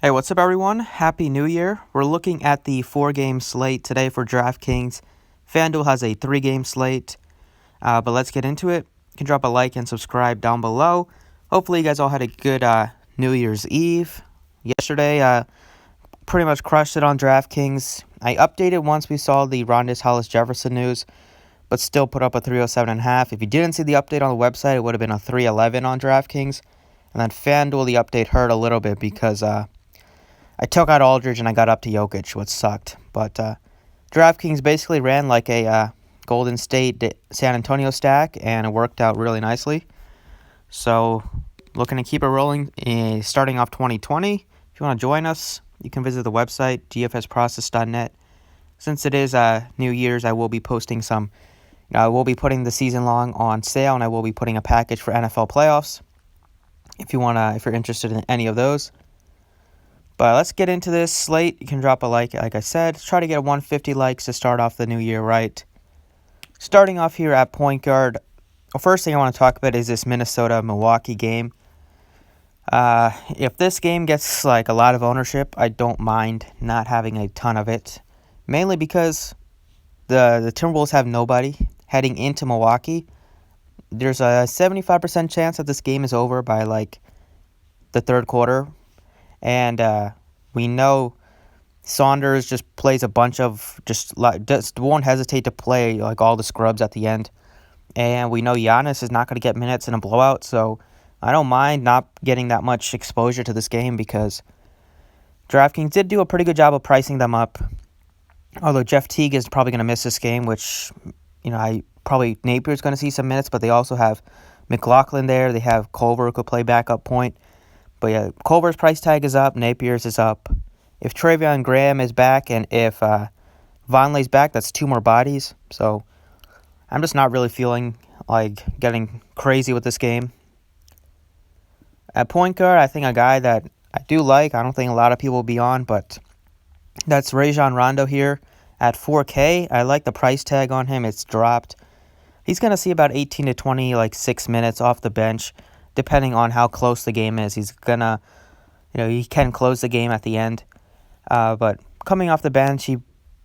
Hey, what's up, everyone? Happy New Year. We're looking at the 4-game slate today for Draftkings. Fanduel has a 3-game slate, but let's get into it. You can drop a like and subscribe down below. Hopefully, you guys all had a good New Year's Eve. Yesterday, pretty much crushed it on Draftkings. I updated once we saw the Rondés Hollis Jefferson news, but still put up a 307.5. If you didn't see the update on the website, it would have been a 311 on Draftkings. And then Fanduel, the update hurt a little bit because I took out Aldridge and I got up to Jokic, which sucked. But DraftKings basically ran like a Golden State San Antonio stack, and it worked out really nicely. So looking to keep it rolling starting off 2020. If you want to join us, you can visit the website, gfsprocess.net. Since it is New Year's, I will be posting some. I will be putting the season long on sale, and I will be putting a package for NFL playoffs. If you're interested in any of those. But let's get into this slate. You can drop a like I said. Try to get 150 likes to start off the new year right. Starting off here at point guard, the first thing I want to talk about is this Minnesota-Milwaukee game. If this game gets like a lot of ownership, I don't mind not having a ton of it. Mainly because the Timberwolves have nobody heading into Milwaukee. There's a 75% chance that this game is over by like the third quarter. And we know Saunders just plays a bunch of just won't hesitate to play like all the scrubs at the end. And we know Giannis is not going to get minutes in a blowout, so I don't mind not getting that much exposure to this game because DraftKings did do a pretty good job of pricing them up. Although Jeff Teague is probably going to miss this game, which Napier's going to see some minutes, but they also have McLaughlin there. They have Culver who could play backup point. But yeah, Culver's price tag is up. Napier's is up. If Travion Graham is back and if Vonleh's back, that's two more bodies. So I'm just not really feeling like getting crazy with this game. At point guard, I think a guy that I do like, I don't think a lot of people will be on, but that's Rajon Rondo here at 4K. I like the price tag on him. It's dropped. He's going to see about 18 to 20, like 6 minutes off the bench. Depending on how close the game is, he's gonna, he can close the game at the end. But coming off the bench, he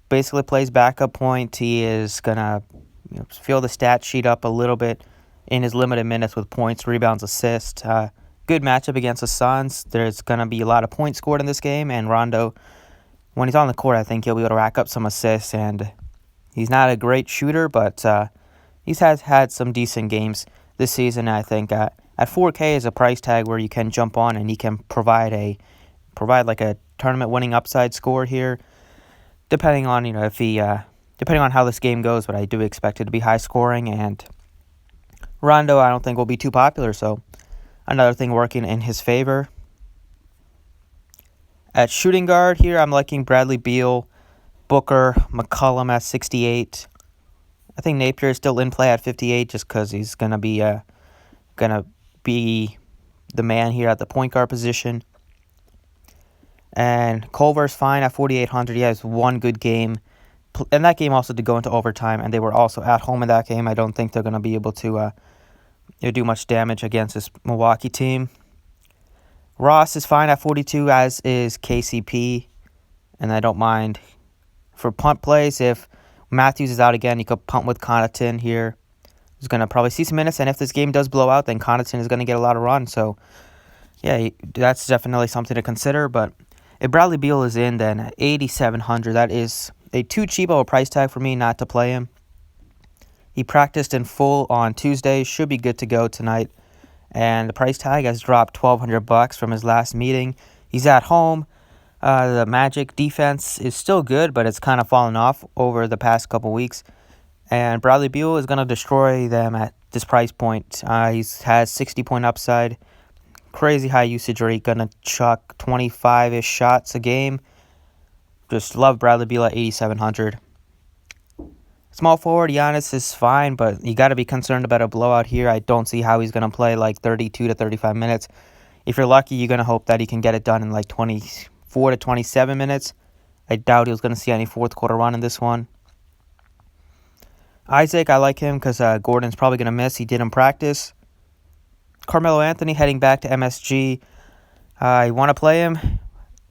basically plays backup point. He is gonna, fill the stat sheet up a little bit in his limited minutes with points, rebounds, assists. Good matchup against the Suns. There's gonna be a lot of points scored in this game, and Rondo, when he's on the court, I think he'll be able to rack up some assists. And he's not a great shooter, but he's had some decent games this season. I think. At 4K is a price tag where you can jump on and he can provide like a tournament-winning upside score here, depending on depending on how this game goes. But I do expect it to be high scoring, and Rondo I don't think will be too popular. So another thing working in his favor. At shooting guard here, I'm liking Bradley Beal, Booker, McCollum at 68. I think Napier is still in play at 58 just because he's gonna be the man here at the point guard position. And Culver's fine at 4,800. He has one good game. And that game also did go into overtime, and they were also at home in that game. I don't think they're going to be able to do much damage against this Milwaukee team. Ross is fine at 42, as is KCP. And I don't mind. For punt plays, if Matthews is out again, you could punt with Connaughton here. He's going to probably see some minutes, and if this game does blow out, then Connaughton is going to get a lot of run. So, yeah, that's definitely something to consider. But if Bradley Beal is in, then at 8,700, that is a too cheap of a price tag for me not to play him. He practiced in full on Tuesday, should be good to go tonight. And the price tag has dropped $1,200 from his last meeting. He's at home. The Magic defense is still good, but it's kind of fallen off over the past couple weeks. And Bradley Beal is going to destroy them at this price point. He has 60-point upside. Crazy high usage rate. Going to chuck 25-ish shots a game. Just love Bradley Beal at 8,700. Small forward, Giannis is fine, but you got to be concerned about a blowout here. I don't see how he's going to play like 32 to 35 minutes. If you're lucky, you're going to hope that he can get it done in like 24 to 27 minutes. I doubt he's going to see any fourth quarter run in this one. Isaac, I like him because Gordon's probably going to miss. He did in practice. Carmelo Anthony heading back to MSG. You want to play him?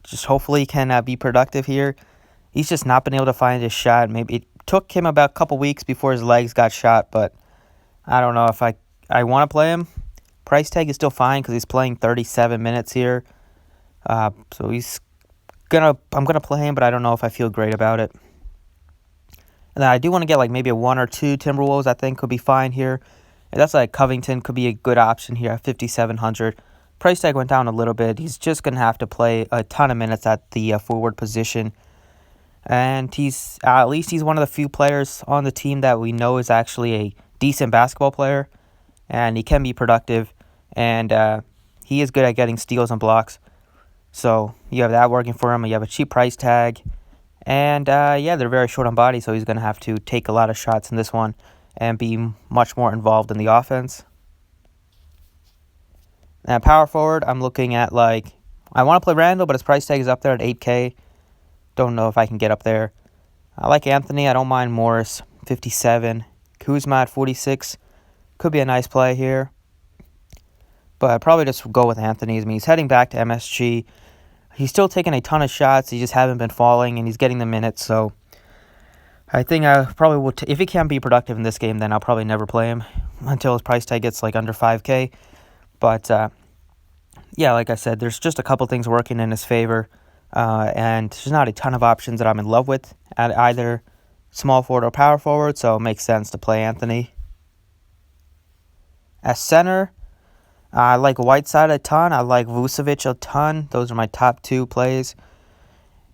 just hopefully can be productive here. He's just not been able to find his shot. Maybe it took him about a couple weeks before his legs got shot, but I don't know if I want to play him. Price tag is still fine because he's playing 37 minutes here. So I'm gonna play him, but I don't know if I feel great about it. And then I do want to get like maybe a 1 or 2 Timberwolves. I think could be fine here. And that's like Covington could be a good option here at 5,700. Price tag went down a little bit. He's just gonna have to play a ton of minutes at the forward position. And he's at least he's one of the few players on the team that we know is actually a decent basketball player, and he can be productive, and he is good at getting steals and blocks. So you have that working for him. You have a cheap price tag, and yeah, they're very short on body, so he's going to have to take a lot of shots in this one and be much more involved in the offense. Now, power forward, I'm looking at I want to play Randall, but his price tag is up there at 8K. Don't know if I can get up there. I like Anthony. I don't mind Morris, 57. Kuzma at 46. Could be a nice play here. But I'd probably just go with Anthony. I mean, he's heading back to MSG. He's still taking a ton of shots. He just haven't been falling, and he's getting the minutes. So I think I probably will. If he can't be productive in this game, then I'll probably never play him until his price tag gets under 5K. But yeah, like I said, there's just a couple things working in his favor. And there's not a ton of options that I'm in love with at either small forward or power forward, so it makes sense to play Anthony. As center, I like Whiteside a ton. I like Vucevic a ton. Those are my top 2 plays.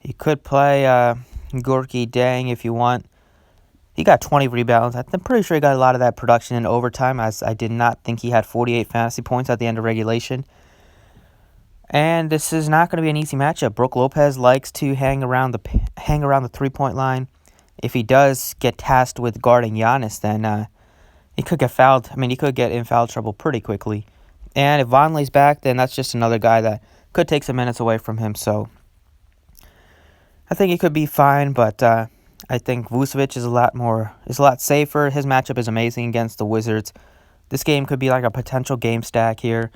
You could play Gorky Dang if you want. He got 20 rebounds. I'm pretty sure he got a lot of that production in overtime, as I did not think he had 48 fantasy points at the end of regulation. And this is not going to be an easy matchup. Brook Lopez likes to hang around the 3-point line. If he does get tasked with guarding Giannis, then he could get fouled. I mean, he could get in foul trouble pretty quickly. And if Vonleh's back, then that's just another guy that could take some minutes away from him. So I think he could be fine, but I think Vucevic is a lot safer. His matchup is amazing against the Wizards. This game could be like a potential game stack here.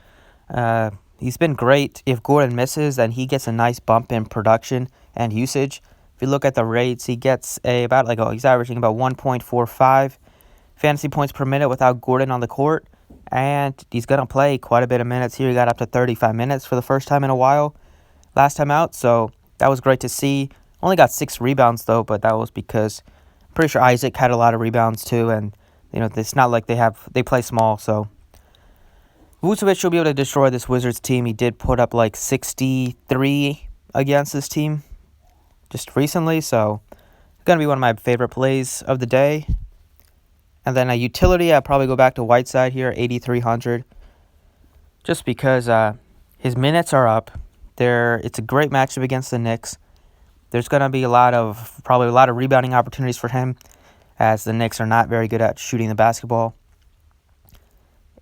He's been great. If Gordon misses, then he gets a nice bump in production and usage. If you look at the rates, he gets he's averaging about 1.45 fantasy points per minute without Gordon on the court. And he's going to play quite a bit of minutes here. He got up to 35 minutes for the first time in a while last time out. So that was great to see. Only got 6 rebounds, though, but that was because I'm pretty sure Isaac had a lot of rebounds, too. And, it's not like they play small, so Vucevic should be able to destroy this Wizards team. He did put up 63 against this team just recently, so it's going to be one of my favorite plays of the day. And then a utility, I'll probably go back to Whiteside here, 8,300, just because his minutes are up. It's a great matchup against the Knicks. There's going to be probably a lot of rebounding opportunities for him, as the Knicks are not very good at shooting the basketball.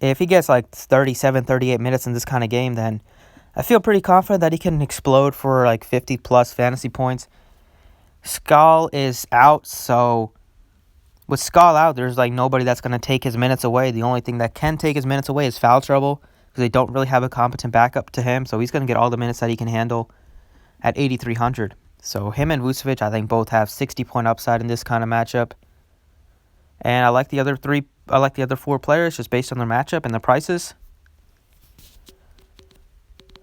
If he gets 37, 38 minutes in this kind of game, then I feel pretty confident that he can explode for 50-plus fantasy points. Skal is out, so with Skal out, there's nobody that's going to take his minutes away. The only thing that can take his minutes away is foul trouble, because they don't really have a competent backup to him, so he's going to get all the minutes that he can handle at 8,300. So him and Vucevic, I think, both have 60-point upside in this kind of matchup. And I like the other 4 players just based on their matchup and their prices.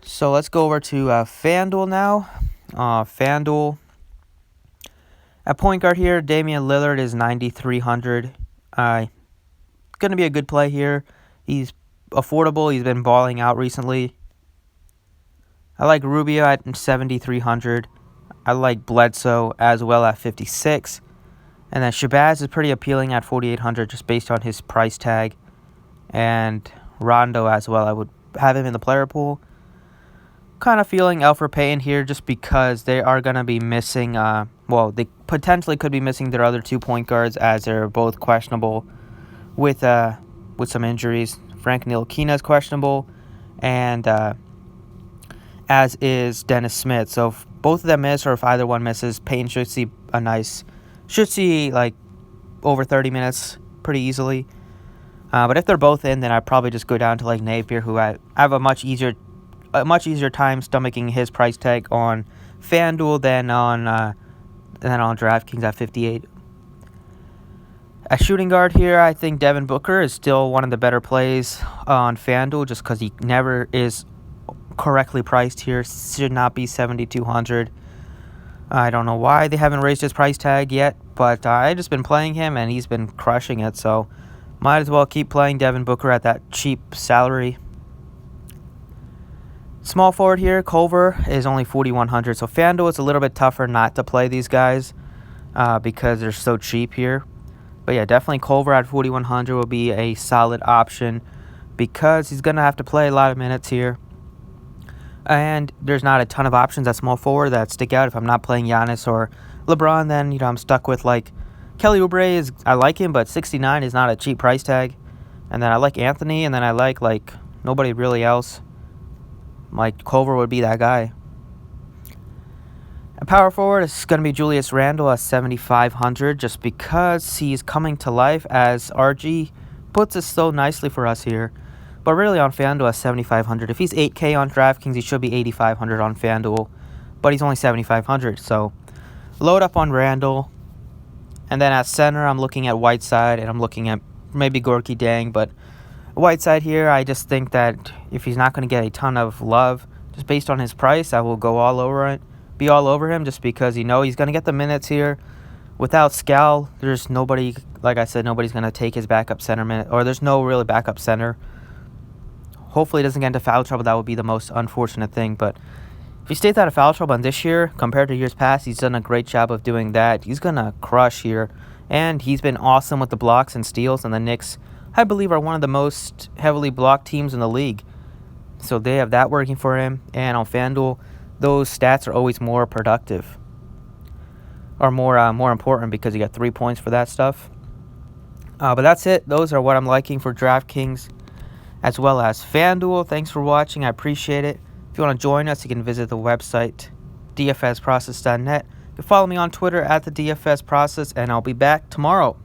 So let's go over to Fanduel now. Fanduel. At point guard here, Damian Lillard is 9,300. Going to be a good play here. He's affordable. He's been balling out recently. I like Rubio at 7,300. I like Bledsoe as well at 56. And then Shabazz is pretty appealing at 4,800 just based on his price tag. And Rondo as well. I would have him in the player pool. Kind of feeling Elfrid Payton here just because they are going to be missing, they potentially could be missing their other 2 point guards, as they're both questionable with some injuries. Frank Ntilikina is questionable, and as is Dennis Smith. So if both of them miss, or if either one misses, Payton should see over 30 minutes pretty easily. But if they're both in, then I'd probably just go down to Napier, who I have a much easier a much easier time stomaching his price tag on Fanduel than on DraftKings at 58. At shooting guard here, I think Devin Booker is still one of the better plays on Fanduel just because he never is correctly priced here. Should not be 7,200. I don't know why they haven't raised his price tag yet, but I've just been playing him and he's been crushing it, so might as well keep playing Devin Booker at that cheap salary. Small forward here, Culver is only 4,100, so Fanduel is a little bit tougher not to play these guys because they're so cheap here. But yeah, definitely Culver at 4,100 will be a solid option because he's going to have to play a lot of minutes here. And there's not a ton of options at small forward that stick out. If I'm not playing Giannis or LeBron, then I'm stuck with like Kelly Oubre. I like him, but 69 is not a cheap price tag. And then I like Anthony, and then I like nobody really else. Like Culver would be that guy. A power forward is going to be Julius Randle at 7,500 just because he's coming to life, as RG puts it so nicely for us here. But really on FanDuel at 7,500. If he's 8K on DraftKings, he should be 8,500 on FanDuel. But he's only 7,500, so load up on Randle. And then at center, I'm looking at Whiteside, and I'm looking at maybe Gorky Dang. But Whiteside here, I just think that if he's not going to get a ton of love, just based on his price, I will go all over it. Be all over him just because he's going to get the minutes here. Without Scal, there's nobody, like I said, nobody's going to take his backup center minute, or there's no really backup center. Hopefully he doesn't get into foul trouble. That would be the most unfortunate thing. But if he stays out of foul trouble, and this year, compared to years past, he's done a great job of doing that. He's going to crush here. And he's been awesome with the blocks and steals, and the Knicks, I believe, are one of the most heavily blocked teams in the league. So they have that working for him. And on FanDuel, those stats are always more productive, or more important, because you got 3 points for that stuff. But that's it. Those are what I'm liking for DraftKings as well as FanDuel. Thanks for watching. I appreciate it. If you want to join us, you can visit the website dfsprocess.net. You can follow me on Twitter at the DFS Process, and I'll be back tomorrow.